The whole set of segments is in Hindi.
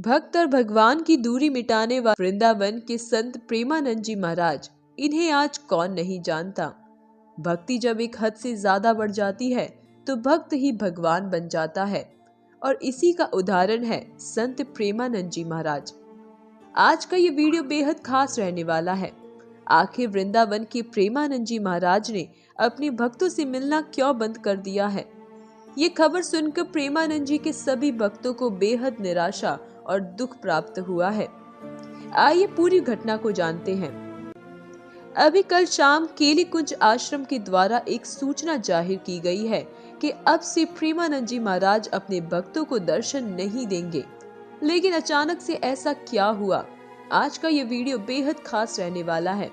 भक्त और भगवान की दूरी मिटाने वाले वृंदावन के संत प्रेमानंद जी महाराज, इन्हें आज कौन नहीं जानता। भक्ति जब एक हद से ज्यादा बढ़ जाती है तो भक्त ही भगवान बन जाता है, और इसी का उदाहरण है संत प्रेमानंद जी महाराज। आज का ये वीडियो बेहद खास रहने वाला है। आखिर वृंदावन के प्रेमानंद जी महाराज ने अपने भक्तों से मिलना क्यों बंद कर दिया है? ये खबर सुनकर प्रेमानंद जी के सभी भक्तों को बेहद निराशा और दुख प्राप्त हुआ है। आइए पूरी घटना को जानते हैं। अभी कल शाम केली कुंज आश्रम के द्वारा एक सूचना जाहिर की गई है कि अब से प्रेमानंद जी महाराज अपने भक्तों को दर्शन नहीं देंगे। लेकिन अचानक से ऐसा क्या हुआ? आज का ये वीडियो बेहद खास रहने वाला है।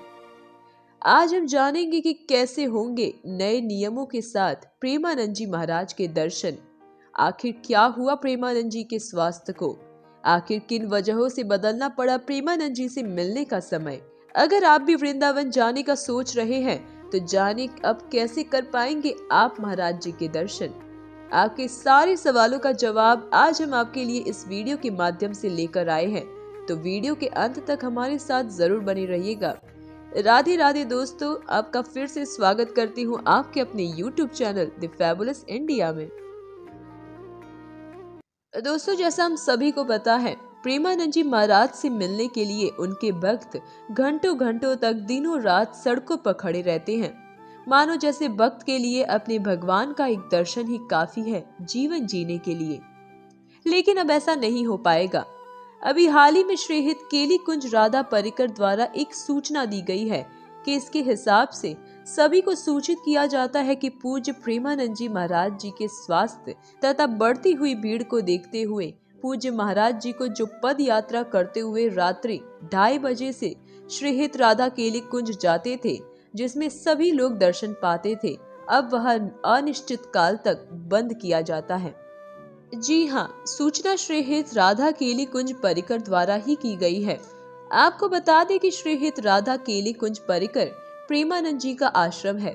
आज हम जानेंगे कि कैसे होंगे नए नियमों के साथ प्रेमानंद जी महाराज के दर्शन। आखिर क्या हुआ प्रेमानंद जी के स्वास्थ्य को? आखिर किन वजहों से बदलना पड़ा प्रेमानंद जी से मिलने का समय? अगर आप भी वृंदावन जाने का सोच रहे हैं तो जाने अब कैसे कर पाएंगे आप महाराज जी के दर्शन। आपके सारे सवालों का जवाब आज हम आपके लिए इस वीडियो के माध्यम से लेकर आए हैं, तो वीडियो के अंत तक हमारे साथ जरूर बने रहिएगा। राधे राधे दोस्तों, आपका फिर से स्वागत करती हूँ आपके अपने YouTube channel the fabulous India में। दोस्तों, जैसा हम सभी को पता है, प्रेमानंद जी महाराज से मिलने के लिए उनके भक्त घंटों घंटों तक दिनों रात सड़कों पर खड़े रहते हैं, मानो जैसे भक्त के लिए अपने भगवान का एक दर्शन ही काफी है जीवन जीने के लिए। लेकिन अब ऐसा नहीं हो पाएगा। अभी हाल ही में श्रीहित केली कुंज राधा परिकर द्वारा एक सूचना दी गई है कि इसके हिसाब से सभी को सूचित किया जाता है कि पूज्य प्रेमानंद जी महाराज जी के स्वास्थ्य तथा बढ़ती हुई भीड़ को देखते हुए पूज्य महाराज जी को जो पद यात्रा करते हुए रात्रि 2:30 बजे से श्रीहित राधा केली कुंज जाते थे, जिसमें सभी लोग दर्शन पाते थे, अब वह अनिश्चित काल तक बंद किया जाता है। जी हाँ, सूचना श्रीहित राधा केली कुंज परिकर द्वारा ही की गई है। आपको बता दें कि श्रीहित राधा केली कुंज परिकर प्रेमानंद जी का आश्रम है।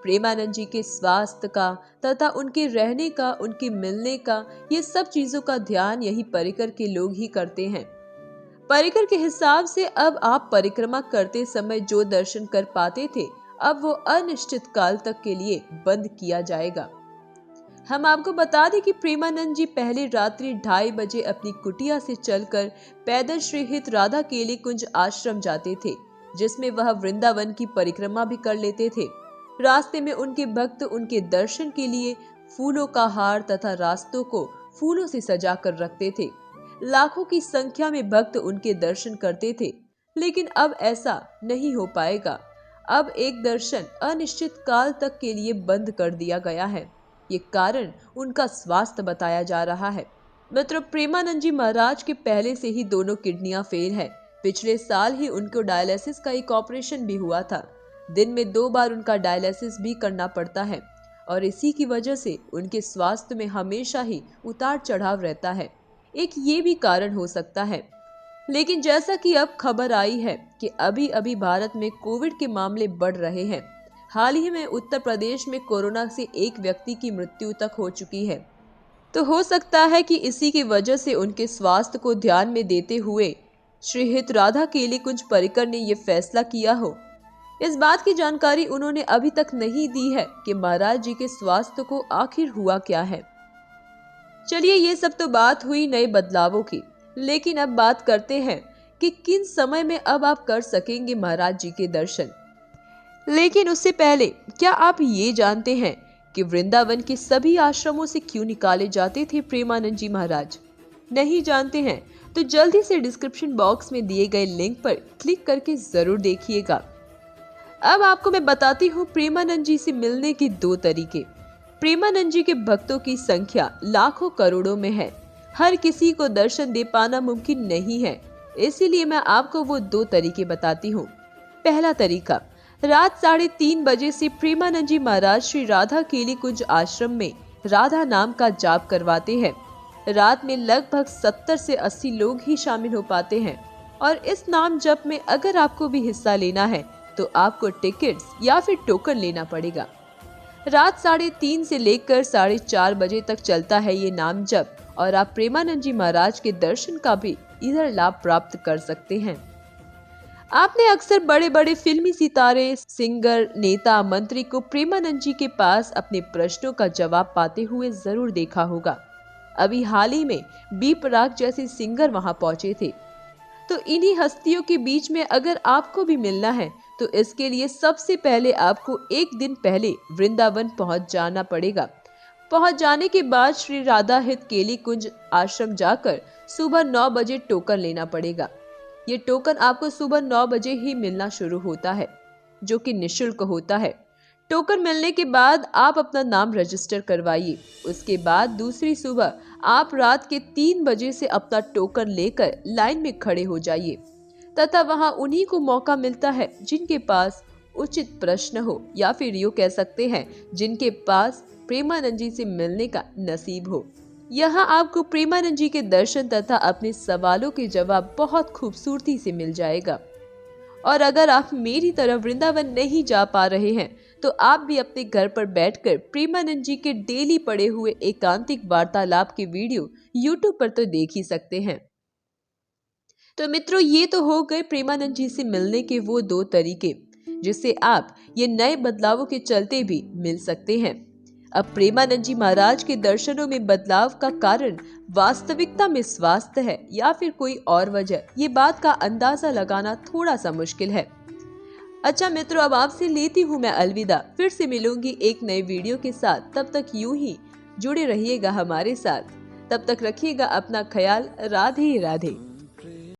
प्रेमानंद जी के स्वास्थ्य का तथा उनके रहने का, उनके मिलने का, ये सब चीजों का ध्यान यही परिकर के लोग ही करते हैं। परिकर के हिसाब से अब आप परिक्रमा करते समय जो दर्शन कर पाते थे, अब वो अनिश्चित काल तक के लिए बंद किया जाएगा। हम आपको बता दें कि प्रेमानंद जी पहले रात्रि 2:30 बजे अपनी कुटिया से चलकर पैदल श्रीहित राधा केली कुंज आश्रम जाते थे, जिसमें वह वृंदावन की परिक्रमा भी कर लेते थे। रास्ते में उनके भक्त उनके दर्शन के लिए फूलों का हार तथा रास्तों को फूलों से सजा कर रखते थे। लाखों की संख्या में भक्त उनके दर्शन करते थे। लेकिन अब ऐसा नहीं हो पाएगा। अब एक दर्शन अनिश्चित काल तक के लिए बंद कर दिया गया है। ये कारण उनका स्वास्थ्य बताया जा रहा है। मित्रों, प्रेमानंद जी महाराज के पहले से ही दोनों किडनियां फेल है। पिछले साल ही उनको डायलिसिस का एक ऑपरेशन भी हुआ था। दिन में 2 बार उनका डायलिसिस भी करना पड़ता है, और इसी की वजह से उनके स्वास्थ्य में हमेशा ही उतार चढ़ाव रहता है। एक ये भी कारण हो सकता है। लेकिन जैसा कि अब खबर आई है कि अभी अभी भारत में कोविड के मामले बढ़ रहे हैं। हाल ही में उत्तर प्रदेश में कोरोना से एक व्यक्ति की मृत्यु तक हो चुकी है। तो हो सकता है कि इसी की वजह से उनके स्वास्थ्य को ध्यान में देते हुए श्रीहित राधा केली कुंज परिकर ने ये फैसला किया हो। इस बात की जानकारी उन्होंने अभी तक नहीं दी है कि महाराज जी के स्वास्थ्य को आखिर हुआ क्या है। चलिए, ये सब तो बात हुई नए बदलावों की, लेकिन अब बात करते हैं कि किन समय में अब आप कर सकेंगे महाराज जी के दर्शन। लेकिन उससे पहले क्या आप ये जानते हैं कि वृंदावन के सभी आश्रमों से क्यों निकाले जाते थे प्रेमानंद जी महाराज? नहीं जानते हैं तो जल्दी से डिस्क्रिप्शन बॉक्स में दिए गए लिंक पर क्लिक करके जरूर देखिएगा। अब आपको मैं बताती हूँ प्रेमानंद जी से मिलने के 2 तरीके। प्रेमानंद जी के भक्तों की संख्या लाखों करोड़ों में है। हर किसी को दर्शन दे पाना मुमकिन नहीं है, इसीलिए मैं आपको वो 2 तरीके बताती हूँ। पहला तरीका, रात 3:30 बजे से प्रेमानंद जी महाराज श्री राधा केली कुंज आश्रम में राधा नाम का जाप करवाते हैं। रात में लगभग 70 से 80 लोग ही शामिल हो पाते हैं, और इस नाम जप में अगर आपको भी हिस्सा लेना है तो आपको टिकट्स या फिर टोकन लेना पड़ेगा। रात 3:30 से लेकर 4:30 बजे तक चलता है ये नाम जप, और आप प्रेमानंद जी महाराज के दर्शन का भी इधर लाभ प्राप्त कर सकते हैं। आपने अक्सर बड़े बड़े फिल्मी सितारे, सिंगर, नेता, मंत्री को प्रेमानंद जी के पास अपने प्रश्नों का जवाब पाते हुए जरूर देखा होगा। अभी हाल ही में बी प्राक जैसे सिंगर वहां पहुंचे थे। तो इन्हीं हस्तियों के बीच में अगर आपको भी मिलना है तो इसके लिए सबसे पहले आपको एक दिन पहले वृंदावन पहुंच जाना पड़ेगा। पहुंच जाने के बाद श्री राधा हित केली कुंज आश्रम जाकर सुबह 9 बजे टोकन लेना पड़ेगा। ये टोकन आपको सुबह 9 बजे ही मिलना शुरू होता है, जो कि निःशुल्क होता है। टोकन मिलने के बाद आप अपना नाम रजिस्टर करवाइए। उसके बाद दूसरी सुबह आप रात के 3 बजे से अपना टोकन लेकर लाइन में खड़े हो जाइए तथा वहां उन्हीं को मौका मिलता है जिनके पास उचित प्रश्न हो, या फिर यूं कह सकते हैं जिनके पास प्रेमानंद जी से मिलने का नसीब हो। यहाँ आपको प्रेमानंद जी के दर्शन तथा अपने सवालों के जवाब बहुत खूबसूरती से मिल जाएगा। और अगर आप मेरी तरह वृंदावन नहीं जा पा रहे हैं तो आप भी अपने घर पर बैठकर प्रेमानंद जी के डेली पड़े हुए एकांतिक वार्तालाप के वीडियो YouTube पर तो देख ही सकते हैं। तो मित्रों, ये तो हो गए प्रेमानंद जी से मिलने के वो 2 तरीके जिससे आप ये नए बदलावों के चलते भी मिल सकते हैं। अब प्रेमानंद जी महाराज के दर्शनों में बदलाव का कारण वास्तविकता में स्वास्थ्य है या फिर कोई और वजह, ये बात का अंदाजा लगाना थोड़ा सा मुश्किल है। अच्छा मित्रों, अब आपसे लेती हूँ मैं अलविदा। फिर से मिलूंगी एक नए वीडियो के साथ। तब तक यूं ही जुड़े रहिएगा हमारे साथ। तब तक रखिएगा अपना ख्याल। राधे राधे।